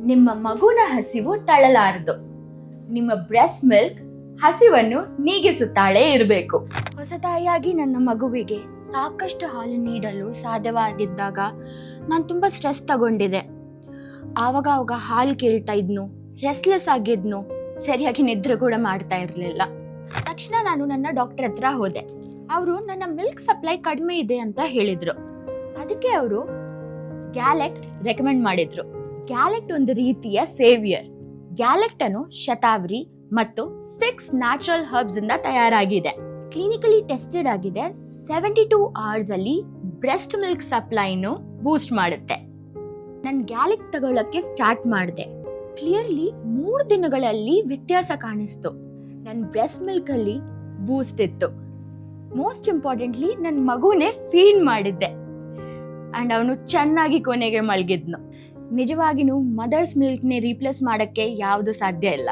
ನಿಮ್ಮ ಮಗುನ ಹಸಿವು ತಳಲಾರದು. ನಿಮ್ಮ ಬ್ರೆಸ್ಟ್ ಮಿಲ್ಕ್ ಹಸಿವನ್ನು ನೀಗಿಸುತ್ತಾಳೆ ಇರಬೇಕು. ಹೊಸತಾಯಿಯಾಗಿ ನನ್ನ ಮಗುವಿಗೆ ಸಾಕಷ್ಟು ಹಾಲು ನೀಡಲು ಸಾಧ್ಯವಾಗಿದ್ದಾಗ ನಾನು ತುಂಬ ಸ್ಟ್ರೆಸ್ ತಗೊಂಡಿದ್ದೆ. ಆವಾಗ ಹಾಲು ಕೇಳ್ತಾ ಇದ್ನು, ರೆಸ್ಟ್ಲೆಸ್ ಆಗಿದ್ನು, ಸರಿಯಾಗಿ ನಿದ್ರೆ ಕೂಡ ಮಾಡ್ತಾ ಇರಲಿಲ್ಲ. ತಕ್ಷಣ ನಾನು ನನ್ನ ಡಾಕ್ಟರ್ ಹತ್ರ ಹೋದೆ. ಅವರು ನನ್ನ ಮಿಲ್ಕ್ ಸಪ್ಲೈ ಕಡಿಮೆ ಇದೆ ಅಂತ ಹೇಳಿದ್ರು. ಅದಕ್ಕೆ ಅವರು ಗ್ಯಾಲೆಕ್ಟ್ ರೆಕಮೆಂಡ್ ಮಾಡಿದ್ರು. ಗ್ಯಾಲೆಕ್ಟ್ ಒಂದು ರೀತಿಯ ಸೇವಿಯರ್. ಗ್ಯಾಲೆಕ್ಟ್ ಅನ್ನು ಶತಾವರಿ ಮತ್ತು 6 ನ್ಯಾಚುರಲ್ ಹರ್ಬ್ಸ್ ಇಂದ ತಯಾರಾಗಿದೆ. ಕ್ಲಿನಿಕಲಿ ಟೆಸ್ಟೆಡ್ ಆಗಿದೆ. 72 hours ಅಲ್ಲಿ ಬ್ರೆಸ್ಟ್ ಮಿಲ್ಕ್ ಸಪ್ಲೈನು ಬೂಸ್ಟ್ ಮಾಡುತ್ತೆ. ನಾನು ಗ್ಯಾಲೆಕ್ಟ್ ತಗೊಳ್ಳಕ್ಕೆ ಸ್ಟಾರ್ಟ್ ಮಾಡಿದೆ. ಕ್ಲಿಯರ್ಲಿ 3 ದಿನಗಳಲ್ಲಿ ವ್ಯತ್ಯಾಸ ಕಾಣಿಸ್ತು. ನನ್ನ ಬ್ರೆಸ್ಟ್ ಮಿಲ್ಕ್ ಅಲ್ಲಿ ಬೂಸ್ಟ್ ಇತ್ತು. ಮೋಸ್ಟ್ ಇಂಪಾರ್ಟೆಂಟ್ಲಿ ನನ್ನ ಮಗುನೇ ಫೀಡ್ ಮಾಡಿದ್ದೆ ಅಂಡ್ ಅವನು ಚೆನ್ನಾಗಿ ಕೊನೆಗೆ ಮಲಗಿದ್ನು. ನಿಜವಾಗಿನೂ ಮದರ್ಸ್ ಮಿಲ್ಕ್ನೇ ರೀಪ್ಲೇಸ್ ಮಾಡಕ್ಕೆ ಯಾವುದು ಸಾಧ್ಯ ಇಲ್ಲ.